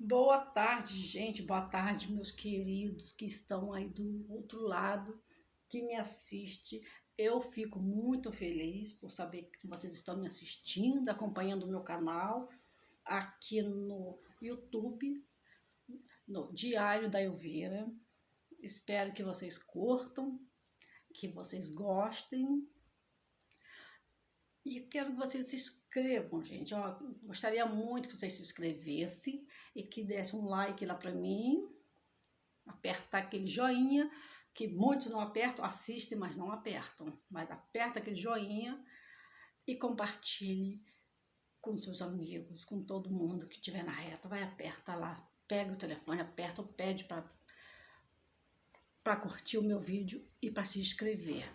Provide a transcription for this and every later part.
Boa tarde, gente. Boa tarde, meus queridos que estão aí do outro lado, que me assiste. Eu fico muito feliz por saber que vocês estão me assistindo, acompanhando o meu canal aqui no YouTube, no Diário da Elvira. Espero que vocês curtam, que vocês gostem. E quero que vocês se inscrevam, gente. Ó, gostaria muito que vocês se inscrevessem e que dessem um like lá para mim. Apertar aquele joinha, que muitos não apertam, assistem, mas não apertam. Mas aperta aquele joinha e compartilhe com seus amigos, com todo mundo que estiver na reta. Vai, aperta lá, pega o telefone, aperta ou pede para curtir o meu vídeo e para se inscrever.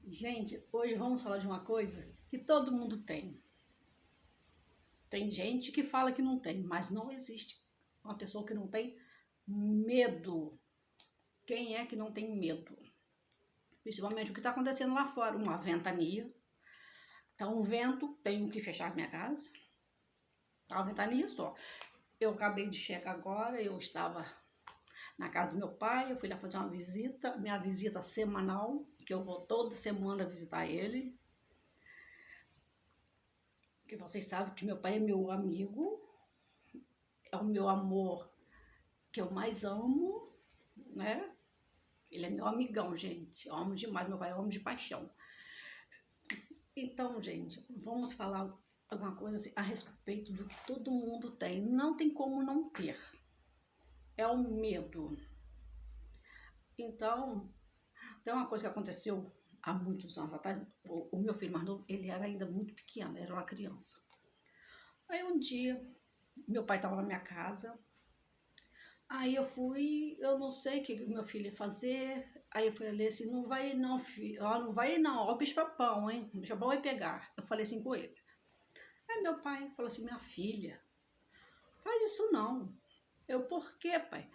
Gente, hoje vamos falar de uma coisa que todo mundo tem. Tem gente que fala que não tem, mas não existe uma pessoa que não tem medo. Quem é que não tem medo? Principalmente o que está acontecendo lá fora, uma ventania. Tá um vento, tenho que fechar minha casa. Tá uma ventania só. Eu acabei de chegar agora, eu estava na casa do meu pai, eu fui lá fazer uma visita, minha visita semanal, que eu vou toda semana visitar ele. Porque vocês sabem que meu pai é meu amigo, é o meu amor que eu mais amo, né? Ele é meu amigão, gente. Eu amo demais, meu pai é homem de paixão. Então, gente, vamos falar alguma coisa assim, a respeito do que todo mundo tem. Não tem como não ter. É o medo. Então, tem uma coisa que aconteceu há muitos anos atrás. O meu filho mais novo, ele era ainda muito pequeno, era uma criança. Aí um dia, meu pai estava na minha casa. Aí eu fui, eu não sei o que meu filho ia fazer. Aí eu falei assim, não vai não, filho. Ó, não vai não, ó o bicho-papão, hein? O bicho-papão vai pegar. Eu falei assim com ele. Aí meu pai falou assim, minha filha, faz isso não. Eu, por quê, pai?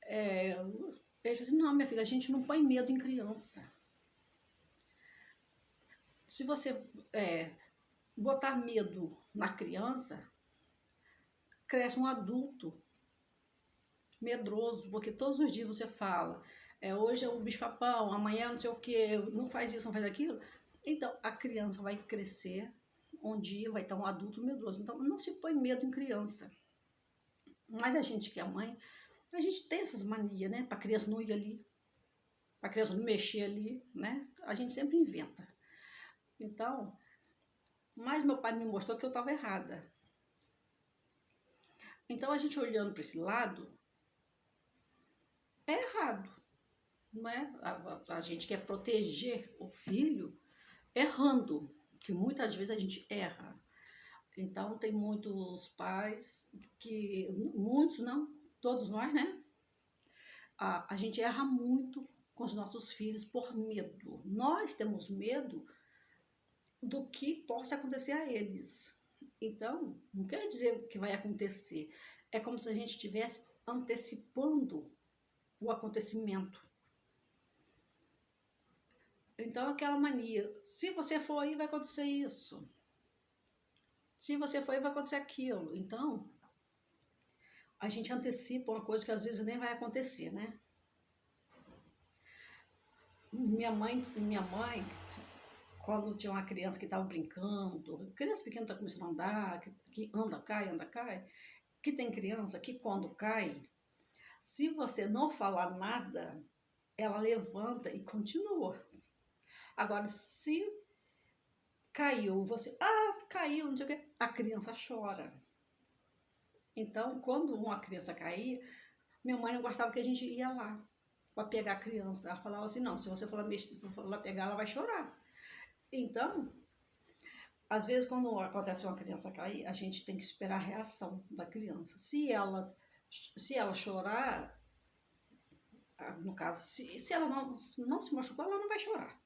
Ele falou assim, não, minha filha, a gente não põe medo em criança. Se você botar medo na criança, cresce um adulto medroso, porque todos os dias você fala, hoje é o bicho-papão, amanhã não sei o que, não faz isso, não faz aquilo. Então, a criança vai crescer, um dia vai estar um adulto medroso. Então, não se põe medo em criança. Mas a gente que é mãe, a gente tem essas manias, né? Para a criança não ir ali, para a criança não mexer ali, né? A gente sempre inventa. Então, mas meu pai me mostrou que eu estava errada. Então, a gente olhando para esse lado, é errado, não é? A gente quer proteger o filho errando, que muitas vezes a gente erra. Então, tem muitos pais que, muitos não, todos nós, né? A gente erra muito com os nossos filhos por medo. Nós temos medo do que possa acontecer a eles. Então, não quer dizer que vai acontecer. É como se a gente estivesse antecipando o acontecimento. Então, aquela mania, se você for aí, vai acontecer isso. Se você for aí, vai acontecer aquilo. Então, a gente antecipa uma coisa que às vezes nem vai acontecer, né? Minha mãe, quando tinha uma criança que estava brincando, criança pequena está começando a andar, que anda, cai, que tem criança que quando cai, se você não falar nada, ela levanta e continua. Agora, se caiu, você, caiu, não sei o quê, a criança chora. Então, quando uma criança caía, minha mãe não gostava que a gente ia lá para pegar a criança. Ela falava assim, não, se você for lá pegar, ela vai chorar. Então, às vezes, quando acontece uma criança cair, a gente tem que esperar a reação da criança. Se ela chorar, no caso, se ela não se machucou, ela não vai chorar.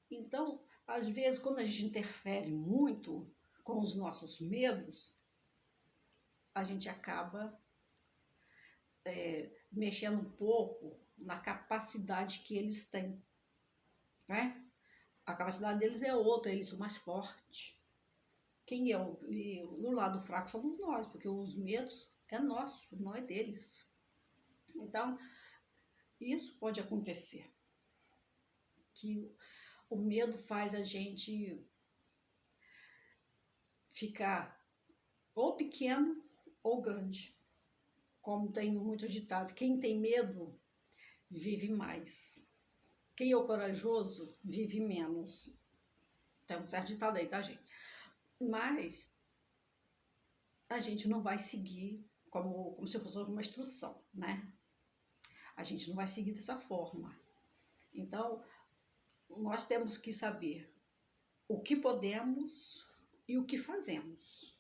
Então, às vezes, quando a gente interfere muito com os nossos medos, a gente acaba mexendo um pouco na capacidade que eles têm, né? A capacidade deles é outra, eles são mais fortes. Quem é o lado fraco somos nós, porque os medos é nosso, não é deles. Então, isso pode acontecer, que o medo faz a gente ficar ou pequeno ou grande. Como tem muito ditado, quem tem medo vive mais. Quem é o corajoso vive menos. Tem um certo ditado aí, tá, gente? Mas a gente não vai seguir como se fosse uma instrução, né? A gente não vai seguir dessa forma. Então, nós temos que saber o que podemos e o que fazemos.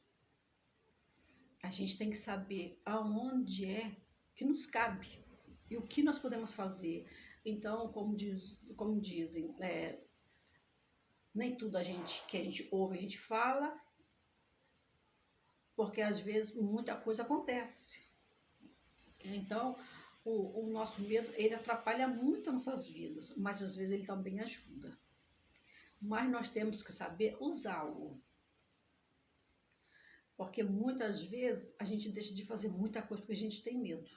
A gente tem que saber aonde é que nos cabe e o que nós podemos fazer. Então, como dizem, nem tudo que a gente ouve, a gente fala, porque às vezes muita coisa acontece. Então, o nosso medo, ele atrapalha muito as nossas vidas, mas às vezes ele também ajuda. Mas nós temos que saber usá-lo. Porque muitas vezes a gente deixa de fazer muita coisa porque a gente tem medo.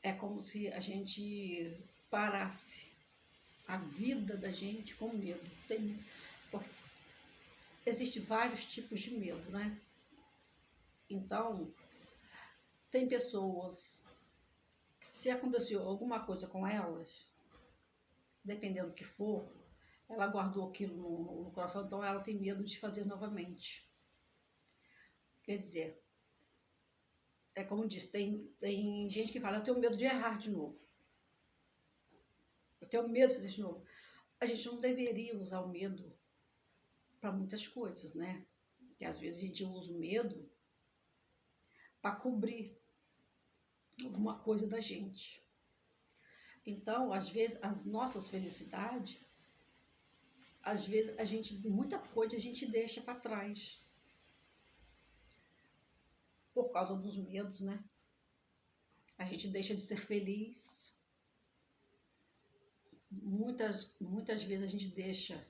É como se a gente parasse a vida da gente com medo. Porque existem vários tipos de medo, né? Então, tem pessoas que, se aconteceu alguma coisa com elas, dependendo do que for, ela guardou aquilo no coração, então ela tem medo de fazer novamente. Quer dizer, é como diz, tem gente que fala, eu tenho medo de errar de novo. Eu tenho medo de fazer de novo. A gente não deveria usar o medo para muitas coisas, né? Porque às vezes a gente usa o medo para cobrir alguma coisa da gente. Então, às vezes, as nossas felicidades, às vezes, muita coisa a gente deixa para trás. Por causa dos medos, né? A gente deixa de ser feliz. Muitas vezes a gente deixa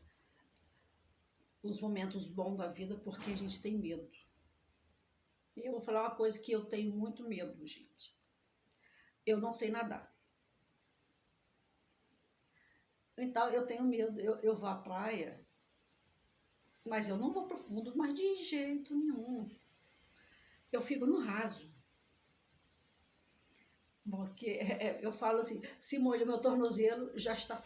os momentos bons da vida porque a gente tem medo. E eu vou falar uma coisa que eu tenho muito medo, gente. Eu não sei nadar. Então, eu tenho medo. Eu vou à praia, mas eu não vou pro fundo, mas de jeito nenhum. Eu fico no raso. Porque eu falo assim, se molha meu tornozelo, já está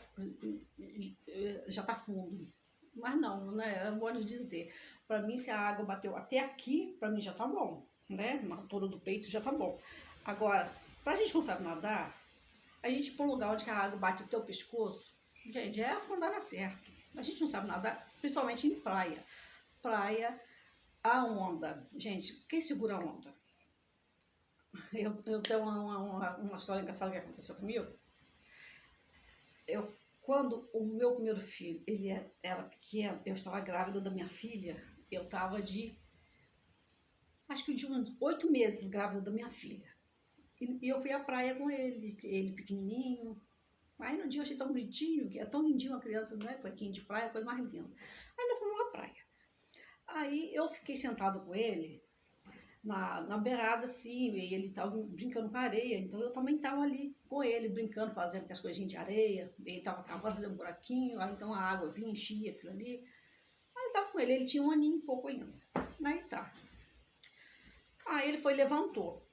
fundo. Mas não, né? Eu gosto de dizer. Para mim, se a água bateu até aqui, para mim já tá bom, né? Na altura do peito já tá bom. Agora, pra gente que não sabe nadar, a gente ir para um lugar onde a água bate até o pescoço, gente, é afundar na certa. A gente não sabe nadar, principalmente em praia. Praia, a onda. Gente, quem segura a onda? Eu tenho uma história engraçada que aconteceu comigo. Quando o meu primeiro filho era pequeno, eu estava grávida da minha filha, eu estava acho que de uns 8 meses grávida da minha filha. E eu fui à praia com ele pequenininho. Aí no dia eu achei tão bonitinho, que é tão lindinho uma criança, não é? Cuequinho de praia, coisa mais linda. Aí nós fomos à praia. Aí eu fiquei sentada com ele, na beirada, assim, e ele estava brincando com a areia, então eu também estava ali com ele, brincando, fazendo as coisinhas de areia, ele estava cavando, fazendo um buraquinho, aí então a água vinha, enchia aquilo ali. Aí eu estava com ele tinha 1 aninho e pouco ainda. Aí tá. Aí ele levantou.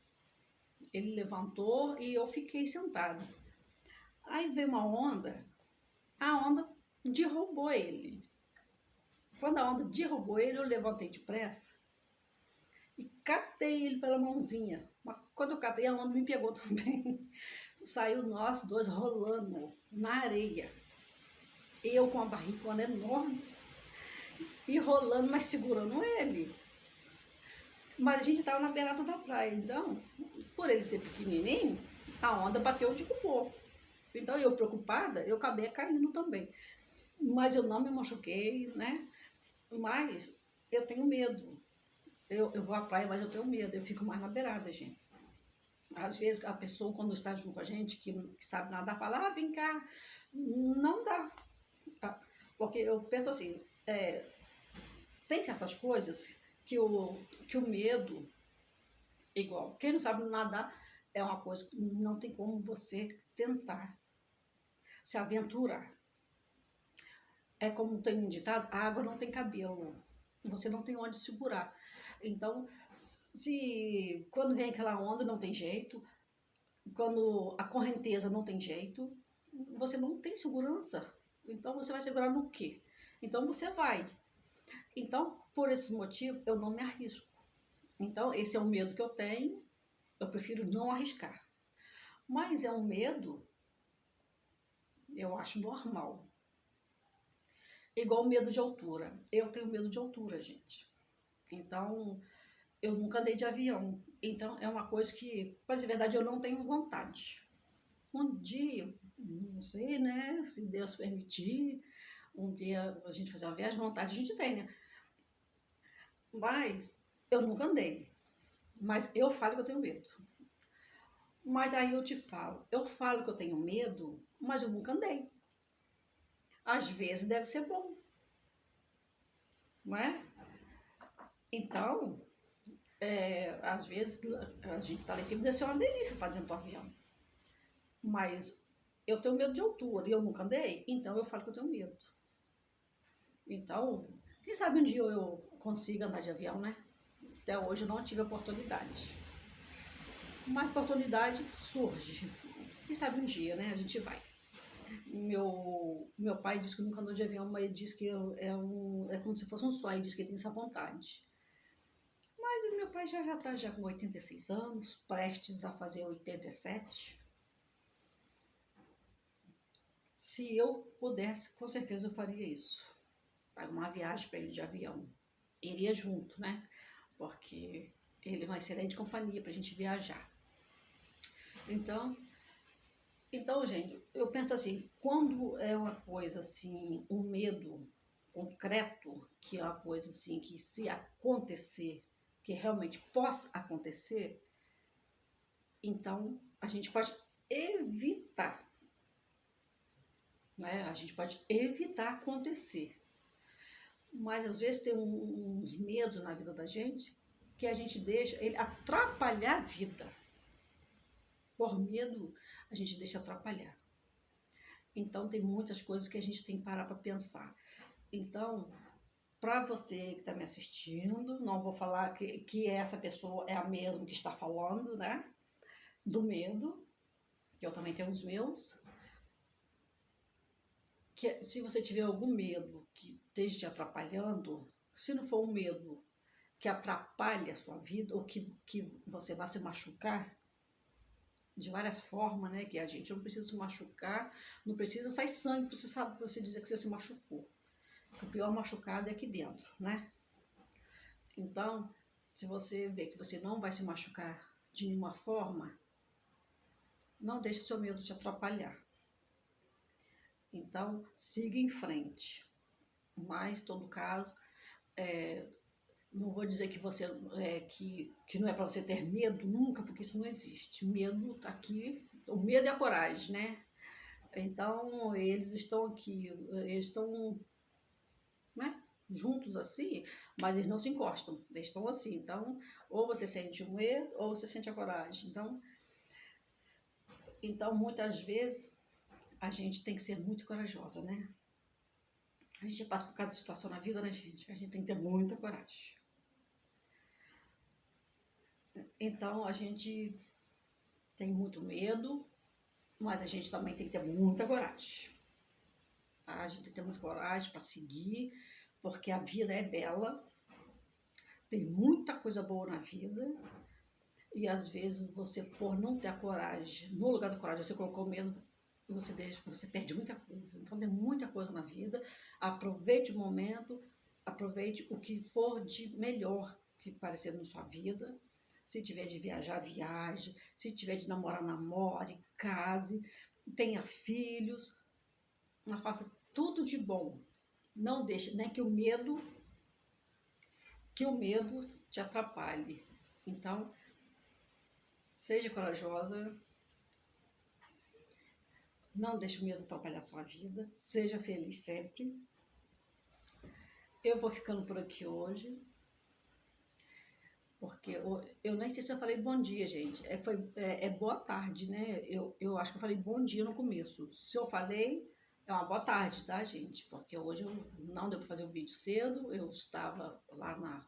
Ele levantou e eu fiquei sentada. Aí veio uma onda, a onda derrubou ele. Quando a onda derrubou ele, eu levantei depressa e catei ele pela mãozinha. Mas quando eu catei, a onda me pegou também. Saiu nós dois rolando na areia. Eu com a barrigona enorme e rolando, mas segurando ele. Mas a gente estava na beirada da praia, então, por ele ser pequenininho, a onda bateu e derrubou. Então, eu preocupada, eu acabei caindo também. Mas eu não me machuquei, né? Mas eu tenho medo. Eu vou à praia, mas eu tenho medo. Eu fico mais na beirada, gente. Às vezes a pessoa, quando está junto com a gente, que sabe nadar, fala, vem cá. Não dá. Porque eu penso assim, Tem certas coisas que o medo, igual, quem não sabe nadar, é uma coisa que não tem como você tentar se aventurar. É como tem um ditado, a água não tem cabelo, você não tem onde segurar. Então, se quando vem aquela onda não tem jeito, quando a correnteza não tem jeito, você não tem segurança. Então, você vai segurar no quê? Então, você vai. Então, por esse motivo, eu não me arrisco. Então, esse é o medo que eu tenho, eu prefiro não arriscar. Mas é um medo, eu acho normal. Igual o medo de altura. Eu tenho medo de altura, gente. Então, eu nunca andei de avião. Então, é uma coisa que, para dizer a verdade, eu não tenho vontade. Um dia, não sei, né? Se Deus permitir, um dia a gente fazer uma viagem, vontade a gente tem, né? Mas eu nunca andei. Mas eu falo que eu tenho medo. Mas aí eu te falo, eu falo que eu tenho medo, mas eu nunca andei. Às vezes deve ser bom, não é? Então, às vezes a gente tá lá em cima, deve ser uma delícia estar dentro do avião. Mas eu tenho medo de altura e eu nunca andei, então eu falo que eu tenho medo. Então, quem sabe um dia eu consiga andar de avião, né? Até hoje eu não tive oportunidade. Uma oportunidade surge. Quem sabe um dia, né? A gente vai. Meu pai disse que nunca andou de avião, mas ele disse que é como se fosse um sonho, ele disse que ele tem essa vontade. Mas meu pai já está já com 86 anos, prestes a fazer 87. Se eu pudesse, com certeza eu faria isso. Pagar uma viagem para ele de avião. Iria junto, né? Porque ele é uma excelente companhia para a gente viajar. Então, gente, eu penso assim, quando é uma coisa assim, um medo concreto, que é uma coisa assim, que se acontecer, que realmente possa acontecer, então a gente pode evitar, né? A gente pode evitar acontecer. Mas às vezes tem uns medos na vida da gente que a gente deixa ele atrapalhar a vida. Por medo, a gente deixa atrapalhar. Então, tem muitas coisas que a gente tem que parar para pensar. Então, para você que está me assistindo, não vou falar que essa pessoa é a mesma que está falando, né? Do medo, que eu também tenho os meus. Que se você tiver algum medo que esteja te atrapalhando, se não for um medo que atrapalhe a sua vida ou que você vai se machucar, de várias formas, né? Que a gente não precisa se machucar, não precisa sair sangue para você dizer que você se machucou. O pior machucado é aqui dentro, né? Então, se você vê que você não vai se machucar de nenhuma forma, não deixe o seu medo te atrapalhar. Então, siga em frente. Mas, em todo caso, não vou dizer que você que não é para você ter medo nunca, porque isso não existe. O medo está aqui, o medo é a coragem, né? Então, eles estão aqui, eles estão, né, juntos assim, mas eles não se encostam, eles estão assim. Então, ou você sente o medo, ou você sente a coragem. Então muitas vezes, a gente tem que ser muito corajosa, né? A gente passa por cada situação na vida, né, gente? A gente tem que ter muita coragem. Então, a gente tem muito medo, mas a gente também tem que ter muita coragem. Tá? A gente tem que ter muita coragem para seguir, porque a vida é bela, tem muita coisa boa na vida, e às vezes você, por não ter a coragem, no lugar da coragem, você colocou medo, você perde muita coisa. Então tem muita coisa na vida, aproveite o momento, aproveite o que for de melhor que parecer na sua vida. Se tiver de viajar, viaje. Se tiver de namorar, namore, case, tenha filhos, faça tudo de bom. Não deixe, né, que o medo te atrapalhe. Então, seja corajosa, não deixe o medo atrapalhar a sua vida, seja feliz sempre. eu vou ficando por aqui hoje, porque eu nem sei se eu falei bom dia, gente. É boa tarde, né? Eu acho que eu falei bom dia no começo. Se eu falei, é uma boa tarde, tá, gente? Porque hoje eu não deu para fazer o vídeo cedo, eu estava lá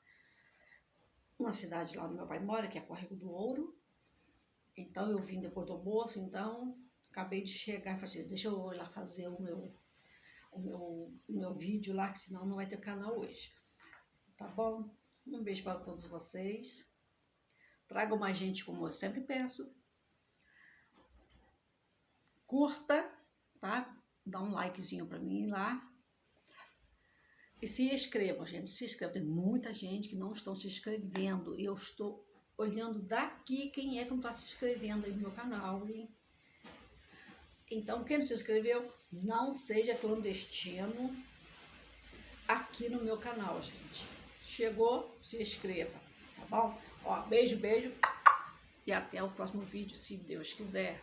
na cidade lá onde meu pai mora, que é Córrego do Ouro. Então eu vim depois do almoço, então acabei de chegar e falei assim, deixa eu ir lá fazer o meu vídeo lá, que senão não vai ter canal hoje. Tá bom? Um beijo para todos vocês. Tragam mais gente, como eu sempre peço. Curta, tá? Dá um likezinho para mim lá. E se inscrevam, gente. Se inscrevam. Tem muita gente que não estão se inscrevendo. E eu estou olhando daqui quem é que não está se inscrevendo aí no meu canal, hein? Então, quem não se inscreveu, não seja clandestino aqui no meu canal, gente. Chegou, se inscreva, tá bom? Ó, beijo, beijo e até o próximo vídeo, se Deus quiser.